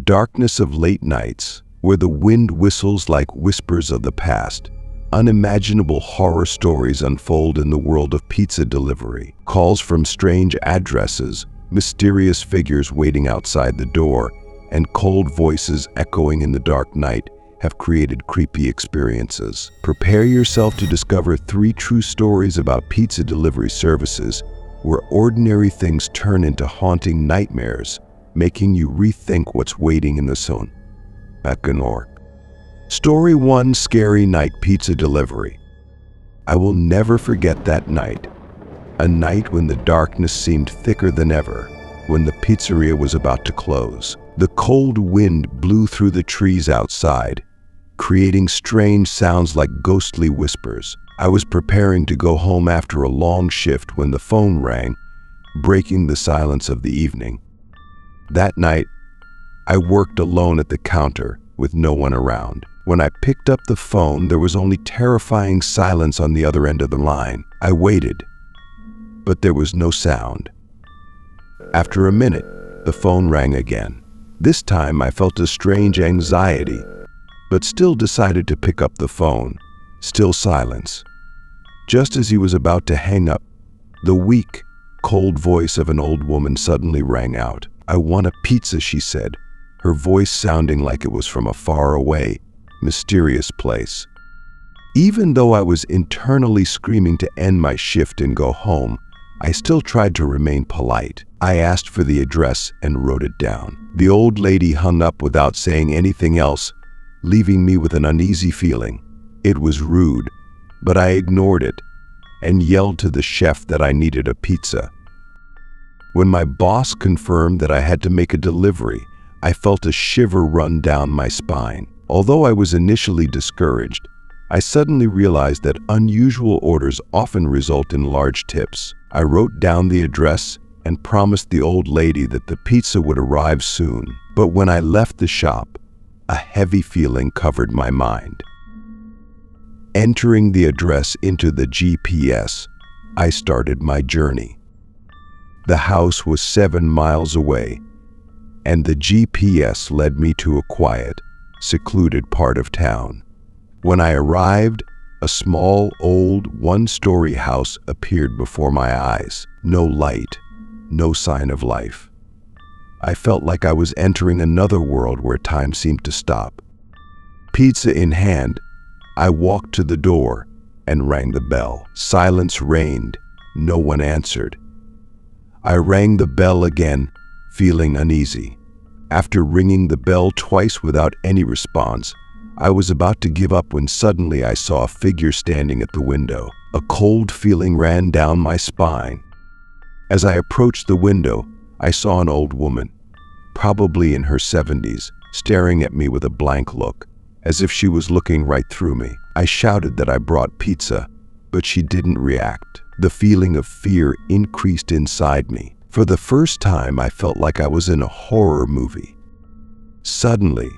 darkness of late nights, where the wind whistles like whispers of the past, unimaginable horror stories unfold in the world of pizza delivery. Calls from strange addresses, mysterious figures waiting outside the door, and cold voices echoing in the dark night have created creepy experiences. Prepare yourself to discover 3 true stories about pizza delivery services where ordinary things turn into haunting nightmares, making you rethink what's waiting in the zone. Story 1: Scary Night Pizza Delivery. I will never forget that night. A night when the darkness seemed thicker than ever, when the pizzeria was about to close. The cold wind blew through the trees outside, creating strange sounds like ghostly whispers. I was preparing to go home after a long shift when the phone rang, breaking the silence of the evening. That night, I worked alone at the counter with no one around. When I picked up the phone, there was only terrifying silence on the other end of the line. I waited, but there was no sound. After a minute, the phone rang again. This time I felt a strange anxiety, but still decided to pick up the phone. Still silence. Just as he was about to hang up, the weak, cold voice of an old woman suddenly rang out. "I want a pizza," she said, her voice sounding like it was from a faraway, mysterious place. Even though I was internally screaming to end my shift and go home, I still tried to remain polite. I asked for the address and wrote it down. The old lady hung up without saying anything else, leaving me with an uneasy feeling. It was rude, but I ignored it and yelled to the chef that I needed a pizza. When my boss confirmed that I had to make a delivery, I felt a shiver run down my spine. Although I was initially discouraged, I suddenly realized that unusual orders often result in large tips. I wrote down the address and promised the old lady that the pizza would arrive soon. But when I left the shop, a heavy feeling covered my mind. Entering the address into the GPS, I started my journey. The house was 7 miles away, and the GPS led me to a quiet, secluded part of town. When I arrived, a small, old, one-story house appeared before my eyes. No light, no sign of life. I felt like I was entering another world where time seemed to stop. Pizza in hand, I walked to the door and rang the bell. Silence reigned. No one answered. I rang the bell again, feeling uneasy. After ringing the bell twice without any response, I was about to give up when suddenly I saw a figure standing at the window. A cold feeling ran down my spine. As I approached the window, I saw an old woman, probably in her 70s, staring at me with a blank look, as if she was looking right through me. I shouted that I brought pizza, but she didn't react. The feeling of fear increased inside me. For the first time, I felt like I was in a horror movie. Suddenly,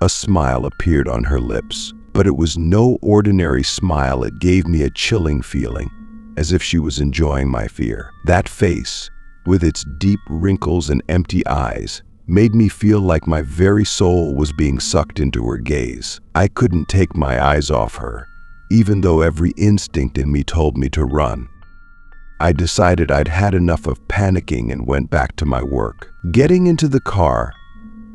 a smile appeared on her lips, but it was no ordinary smile. It gave me a chilling feeling, as if she was enjoying my fear. That face, with its deep wrinkles and empty eyes, made me feel like my very soul was being sucked into her gaze. I couldn't take my eyes off her, even though every instinct in me told me to run. I decided I'd had enough of panicking and went back to my work. Getting into the car,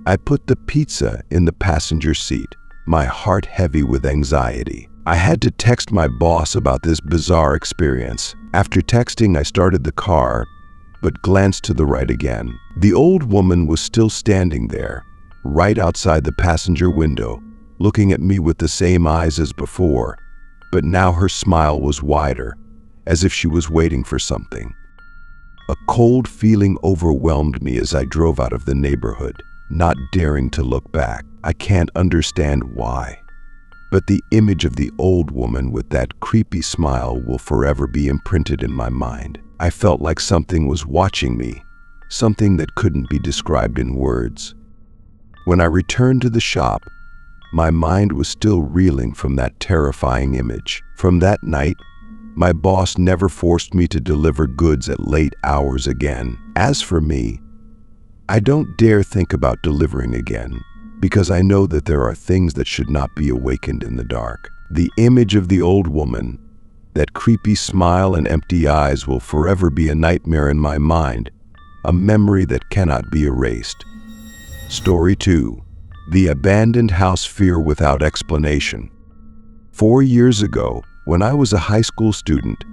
I put the pizza in the passenger seat, my heart heavy with anxiety. I had to text my boss about this bizarre experience. After texting, I started the car, but glanced to the right again. The old woman was still standing there, right outside the passenger window, looking at me with the same eyes as before, but now her smile was wider, as if she was waiting for something. A cold feeling overwhelmed me as I drove out of the neighborhood, not daring to look back. I can't understand why, but the image of the old woman with that creepy smile will forever be imprinted in my mind. I felt like something was watching me, something that couldn't be described in words. When I returned to the shop, my mind was still reeling from that terrifying image. From that night, my boss never forced me to deliver goods at late hours again. As for me, I don't dare think about delivering again, because I know that there are things that should not be awakened in the dark. The image of the old woman, that creepy smile and empty eyes, will forever be a nightmare in my mind, a memory that cannot be erased. Story 2. The abandoned house fear without explanation. 4 years ago, when I was a high school student,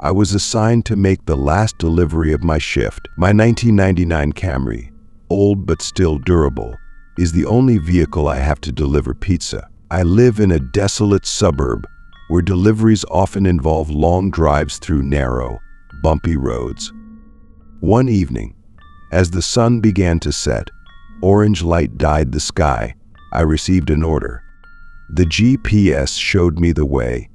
I was assigned to make the last delivery of my shift. My 1999 Camry, old but still durable, is the only vehicle I have to deliver pizza. I live in a desolate suburb where deliveries often involve long drives through narrow, bumpy roads. One evening, as the sun began to set, orange light dyed the sky, I received an order. The GPS showed me the way,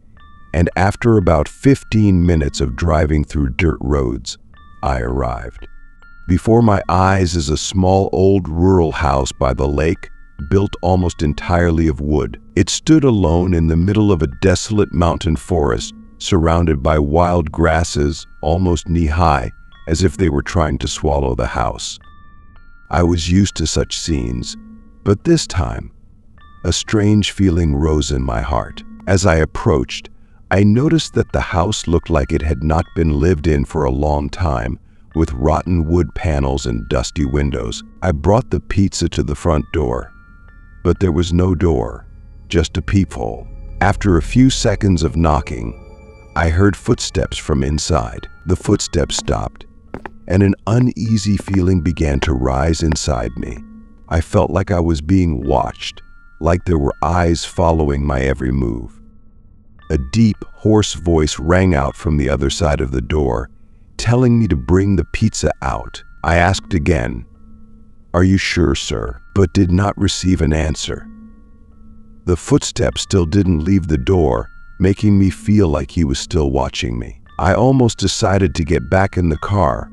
and after about 15 minutes of driving through dirt roads, I arrived. Before my eyes is a small old rural house by the lake, built almost entirely of wood. It stood alone in the middle of a desolate mountain forest, surrounded by wild grasses almost knee-high, as if they were trying to swallow the house. I was used to such scenes, but this time, a strange feeling rose in my heart. As I approached, I noticed that the house looked like it had not been lived in for a long time, with rotten wood panels and dusty windows. I brought the pizza to the front door, but there was no door, just a peephole. After a few seconds of knocking, I heard footsteps from inside. The footsteps stopped, and an uneasy feeling began to rise inside me. I felt like I was being watched, like there were eyes following my every move. A deep, hoarse voice rang out from the other side of the door, telling me to bring the pizza out. I asked again, "Are you sure, sir?" but did not receive an answer. The footsteps still didn't leave the door, making me feel like he was still watching me. I almost decided to get back in the car,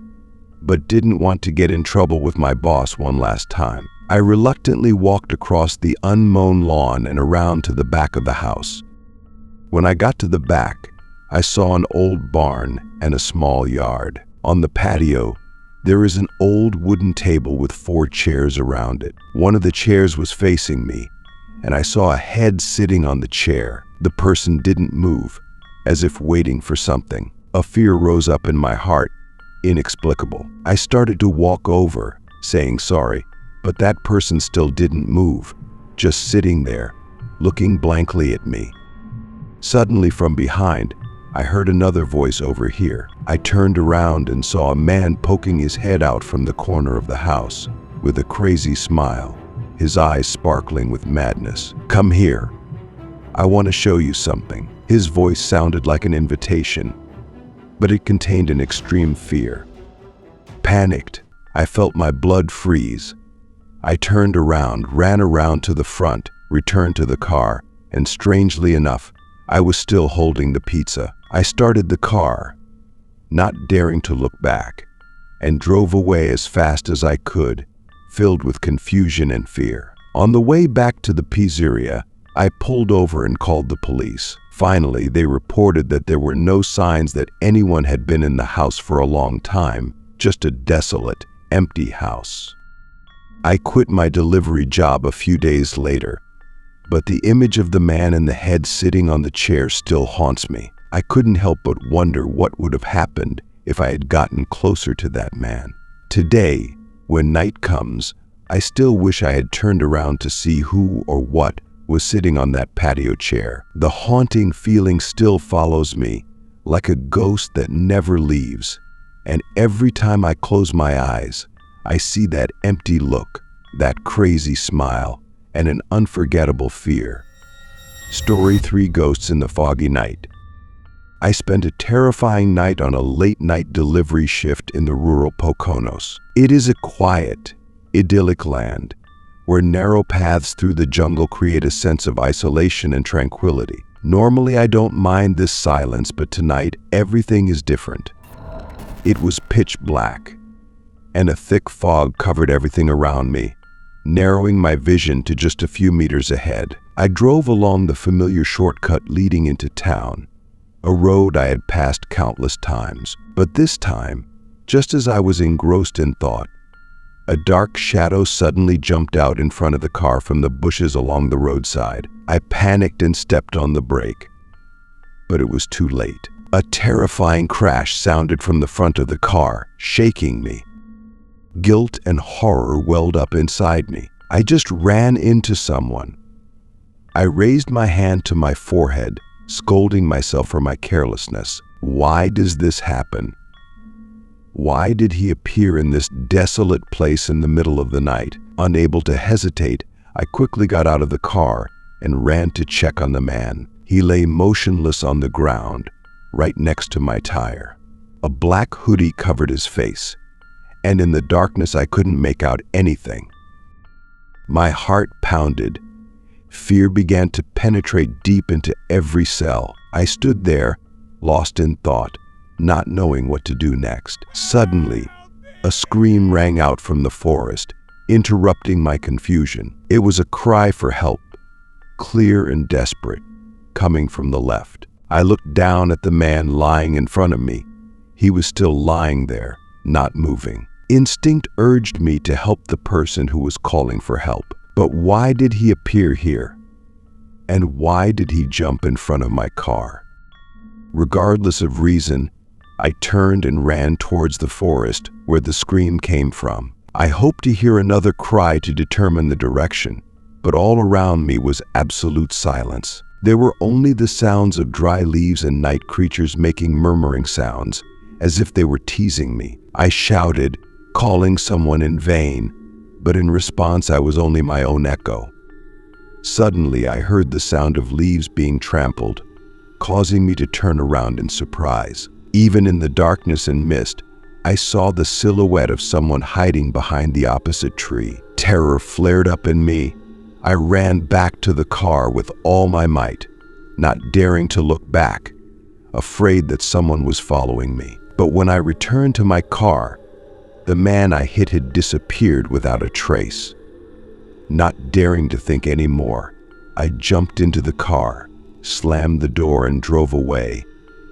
but didn't want to get in trouble with my boss one last time. I reluctantly walked across the unmown lawn and around to the back of the house. When I got to the back, I saw an old barn and a small yard. On the patio, there is an old wooden table with 4 chairs around it. One of the chairs was facing me, and I saw a head sitting on the chair. The person didn't move, as if waiting for something. A fear rose up in my heart, inexplicable. I started to walk over, saying sorry, but that person still didn't move, just sitting there, looking blankly at me. Suddenly from behind, I heard another voice over here. I turned around and saw a man poking his head out from the corner of the house, with a crazy smile, his eyes sparkling with madness. "Come here. I want to show you something." His voice sounded like an invitation, but it contained an extreme fear. Panicked, I felt my blood freeze. I turned around, ran around to the front, returned to the car, and strangely enough, I was still holding the pizza. I started the car, not daring to look back, and drove away as fast as I could, filled with confusion and fear. On the way back to the pizzeria, I pulled over and called the police. Finally, they reported that there were no signs that anyone had been in the house for a long time, just a desolate, empty house. I quit my delivery job a few days later, but the image of the man and the head sitting on the chair still haunts me. I couldn't help but wonder what would have happened if I had gotten closer to that man. Today, when night comes, I still wish I had turned around to see who or what was sitting on that patio chair. The haunting feeling still follows me, like a ghost that never leaves. And every time I close my eyes, I see that empty look, that crazy smile, and an unforgettable fear. Story 3: Ghosts in the Foggy Night. I spent a terrifying night on a late-night delivery shift in the rural Poconos. It is a quiet, idyllic land, where narrow paths through the jungle create a sense of isolation and tranquility. Normally I don't mind this silence, but tonight everything is different. It was pitch black, and a thick fog covered everything around me, narrowing my vision to just a few meters ahead. I drove along the familiar shortcut leading into town, a road I had passed countless times. But this time, just as I was engrossed in thought, A dark shadow suddenly jumped out in front of the car from the bushes along the roadside. I panicked and stepped on the brake, but it was too late. A terrifying crash sounded from the front of the car, shaking me. Guilt and horror welled up inside me. I just ran into someone. I raised my hand to my forehead, scolding myself for my carelessness. Why does this happen? Why did he appear in this desolate place in the middle of the night? Unable to hesitate, I quickly got out of the car and ran to check on the man. He lay motionless on the ground, right next to my tire. A black hoodie covered his face, and in the darkness I couldn't make out anything. My heart pounded. Fear began to penetrate deep into every cell. I stood there, lost in thought, not knowing what to do next. Suddenly, a scream rang out from the forest, interrupting my confusion. It was a cry for help, clear and desperate, coming from the left. I looked down at the man lying in front of me. He was still lying there, not moving. Instinct urged me to help the person who was calling for help. But why did he appear here? And why did he jump in front of my car? Regardless of reason, I turned and ran towards the forest where the scream came from. I hoped to hear another cry to determine the direction, but all around me was absolute silence. There were only the sounds of dry leaves and night creatures making murmuring sounds, as if they were teasing me. I shouted, calling someone in vain, but in response I was only my own echo. Suddenly I heard the sound of leaves being trampled, causing me to turn around in surprise. Even in the darkness and mist, I saw the silhouette of someone hiding behind the opposite tree. Terror flared up in me. I ran back to the car with all my might, not daring to look back, afraid that someone was following me. But when I returned to my car, the man I hit had disappeared without a trace. Not daring to think anymore, I jumped into the car, slammed the door and drove away,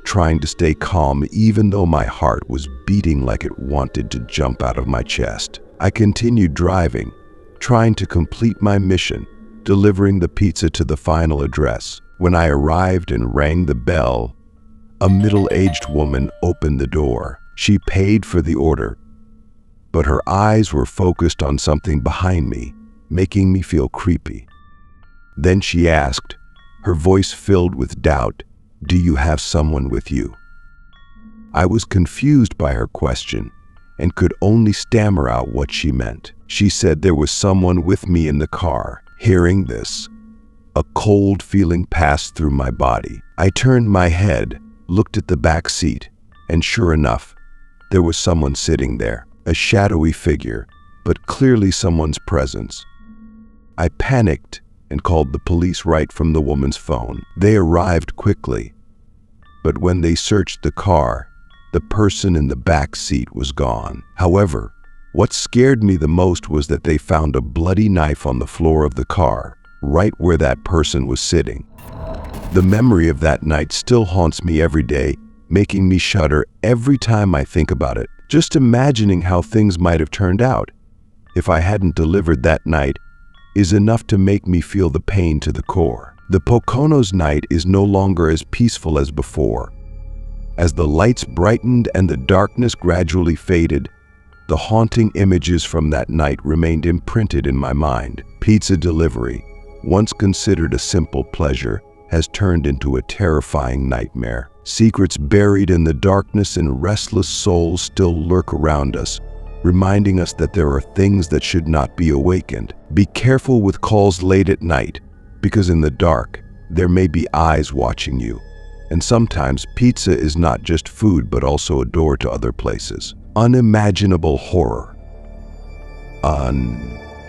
trying to stay calm even though my heart was beating like it wanted to jump out of my chest. I continued driving, trying to complete my mission, delivering the pizza to the final address. When I arrived and rang the bell, a middle-aged woman opened the door. She paid for the order, but her eyes were focused on something behind me, making me feel creepy. Then she asked, her voice filled with doubt, "Do you have someone with you?" I was confused by her question and could only stammer out what she meant. She said there was someone with me in the car. Hearing this, a cold feeling passed through my body. I turned my head, looked at the back seat, and sure enough, there was someone sitting there, a shadowy figure, but clearly someone's presence. I panicked and called the police right from the woman's phone. They arrived quickly, but when they searched the car, the person in the back seat was gone. However, what scared me the most was that they found a bloody knife on the floor of the car, right where that person was sitting. The memory of that night still haunts me every day, making me shudder every time I think about it. Just imagining how things might have turned out if I hadn't delivered that night is enough to make me feel the pain to the core. The Poconos night is no longer as peaceful as before. As the lights brightened and the darkness gradually faded, the haunting images from that night remained imprinted in my mind. Pizza delivery, once considered a simple pleasure, has turned into a terrifying nightmare. Secrets buried in the darkness and restless souls still lurk around us, reminding us that there are things that should not be awakened. Be careful with calls late at night, because in the dark, there may be eyes watching you. And sometimes pizza is not just food but also a door to other places. Unimaginable horror.